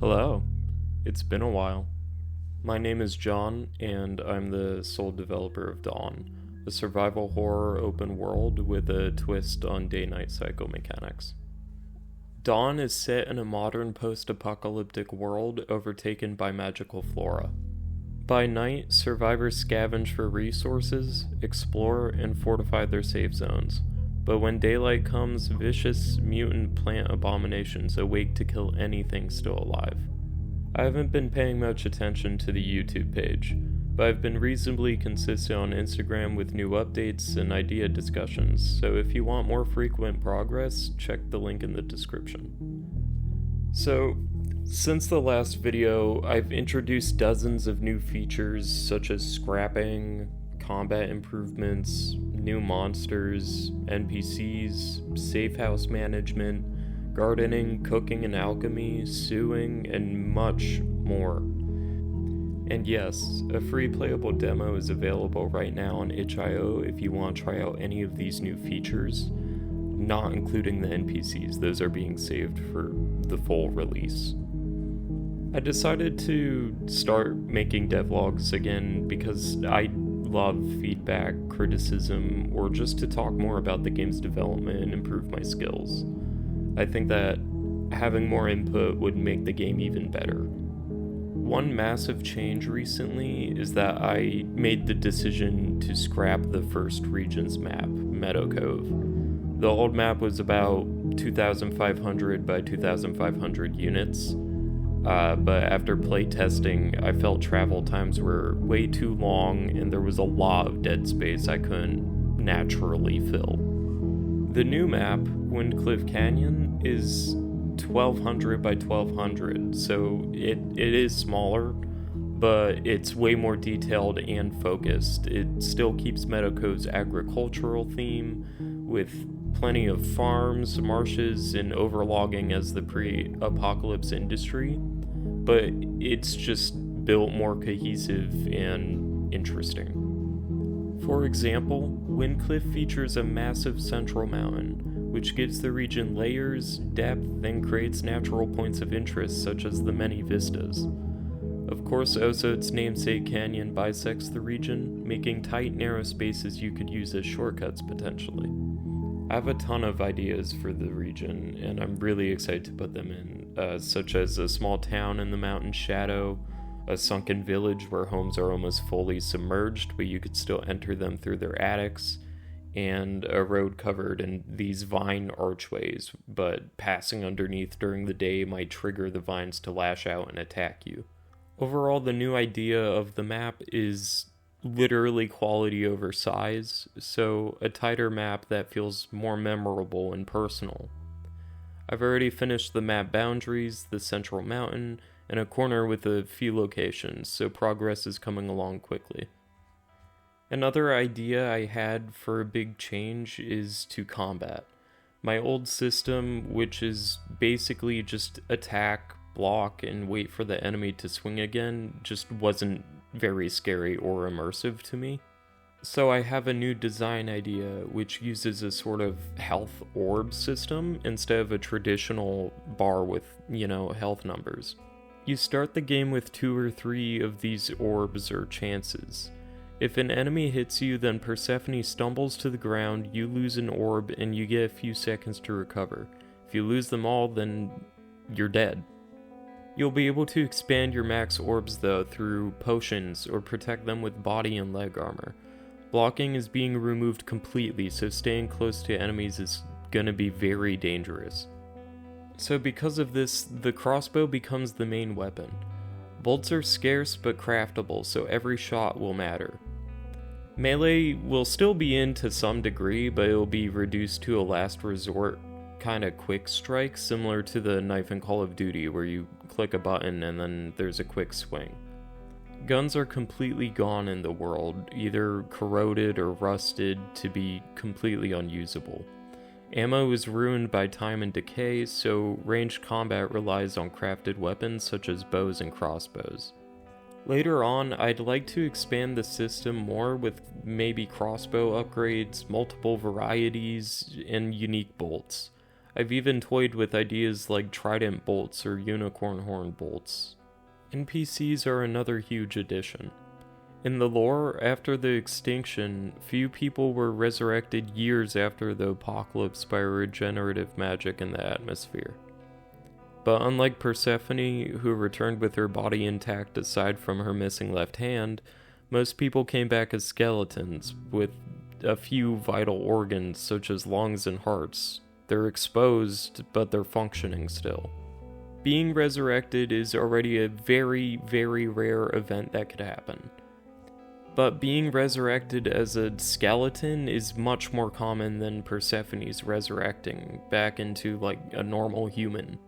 Hello, it's been a while. My name is John, and I'm the sole developer of Dawn, a survival horror open world with a twist on day-night cycle mechanics. Dawn is set in a modern post-apocalyptic world overtaken by magical flora. By night, survivors scavenge for resources, explore, and fortify their safe zones. But when daylight comes, vicious mutant plant abominations awake to kill anything still alive. I haven't been paying much attention to the YouTube page, but I've been reasonably consistent on Instagram with new updates and idea discussions, so if you want more frequent progress, check the link in the description. So, since the last video, I've introduced dozens of new features such as scrapping, combat improvements, new monsters, NPCs, safe house management, gardening, cooking and alchemy, sewing, and much more. And yes, a free playable demo is available right now on itch.io if you want to try out any of these new features, not including the NPCs. Those are being saved for the full release. I decided to start making devlogs again because I love feedback, criticism, or just to talk more about the game's development and improve my skills. I think that having more input would make the game even better. One massive change recently is that I made the decision to scrap the first region's map, Meadow Cove. The old map was about 2,500 by 2,500 units. But after playtesting, I felt travel times were way too long and there was a lot of dead space I couldn't naturally fill. The new map, Windcliff Canyon, is 1,200 by 1,200, so it is smaller, but it's way more detailed and focused. It still keeps Meadow Cove's agricultural theme, with plenty of farms, marshes, and overlogging as the pre-apocalypse industry, but it's just built more cohesive and interesting. For example, Windcliff features a massive central mountain, which gives the region layers, depth, and creates natural points of interest such as the many vistas. Of course, also its namesake canyon bisects the region, making tight, narrow spaces you could use as shortcuts potentially. I have a ton of ideas for the region, and I'm really excited to put them in, such as a small town in the mountain shadow, a sunken village where homes are almost fully submerged, but you could still enter them through their attics, and a road covered in these vine archways, but passing underneath during the day might trigger the vines to lash out and attack you. Overall, the new idea of the map is literally quality over size, so a tighter map that feels more memorable and personal. I've already finished the map boundaries, the central mountain, and a corner with a few locations, so progress is coming along quickly. Another idea I had for a big change is to combat. My old system, which is basically just attack, block, and wait for the enemy to swing again, just wasn't very scary or immersive to me. So I have a new design idea which uses a sort of health orb system instead of a traditional bar with, health numbers. You start the game with 2 or 3 of these orbs or chances. If an enemy hits you, then Persephone stumbles to the ground, you lose an orb, and you get a few seconds to recover. If you lose them all, then you're dead. You'll be able to expand your max orbs though through potions or protect them with body and leg armor. Blocking is being removed completely, so staying close to enemies is gonna be very dangerous. So because of this, the crossbow becomes the main weapon. Bolts are scarce but craftable, so every shot will matter. Melee will still be in to some degree, but it will be reduced to a last resort kind of quick strike, similar to the knife in Call of Duty where you click a button and then there's a quick swing. Guns are completely gone in the world, either corroded or rusted to be completely unusable. Ammo is ruined by time and decay, so ranged combat relies on crafted weapons such as bows and crossbows. Later on, I'd like to expand the system more with maybe crossbow upgrades, multiple varieties, and unique bolts. I've even toyed with ideas like trident bolts or unicorn horn bolts. NPCs are another huge addition. In the lore, after the extinction, few people were resurrected years after the apocalypse by regenerative magic in the atmosphere. But unlike Persephone, who returned with her body intact aside from her missing left hand, most people came back as skeletons, with a few vital organs such as lungs and hearts. They're exposed, but they're functioning still. Being resurrected is already a very, very rare event that could happen. But being resurrected as a skeleton is much more common than Persephone's resurrecting back into like a normal human.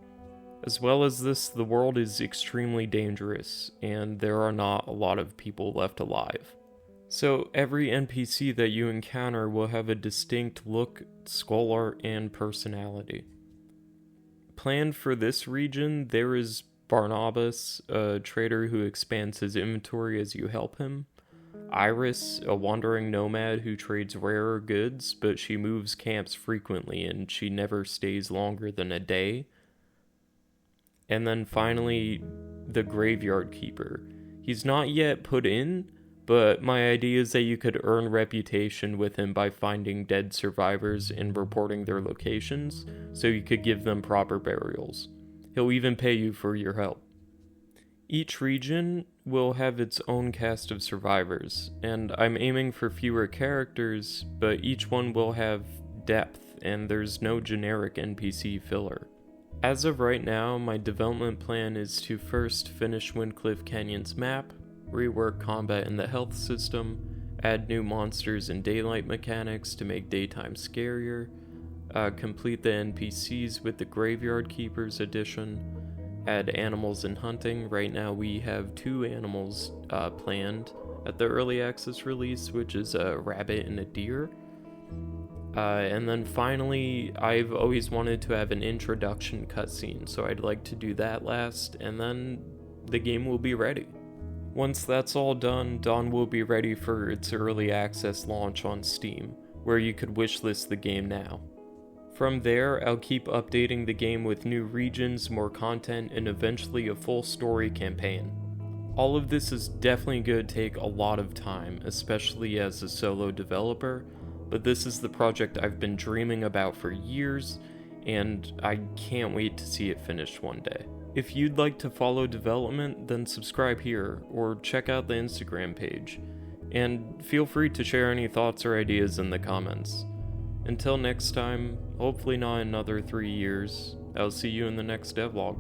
As well as this, the world is extremely dangerous, and there are not a lot of people left alive. So every NPC that you encounter will have a distinct look, skull art, and personality. Planned for this region, there is Barnabas, a trader who expands his inventory as you help him. Iris, a wandering nomad who trades rarer goods, but she moves camps frequently and she never stays longer than a day. And then finally, the Graveyard Keeper. He's not yet put in, but my idea is that you could earn reputation with him by finding dead survivors and reporting their locations, so you could give them proper burials. He'll even pay you for your help. Each region will have its own cast of survivors, and I'm aiming for fewer characters, but each one will have depth, and there's no generic NPC filler. As of right now, my development plan is to first finish Windcliff Canyon's map, rework combat in the health system, add new monsters and daylight mechanics to make daytime scarier, complete the NPCs with the Graveyard Keepers edition, add animals and hunting. Right now we have 2 animals planned at the early access release, which is a rabbit and a deer. And then finally, I've always wanted to have an introduction cutscene, so I'd like to do that last, and then the game will be ready. Once that's all done, Dawn will be ready for its early access launch on Steam, where you could wishlist the game now. From there, I'll keep updating the game with new regions, more content, and eventually a full story campaign. All of this is definitely going to take a lot of time, especially as a solo developer, but this is the project I've been dreaming about for years, and I can't wait to see it finished one day. If you'd like to follow development, then subscribe here, or check out the Instagram page, and feel free to share any thoughts or ideas in the comments. Until next time, hopefully not another 3 years, I'll see you in the next devlog.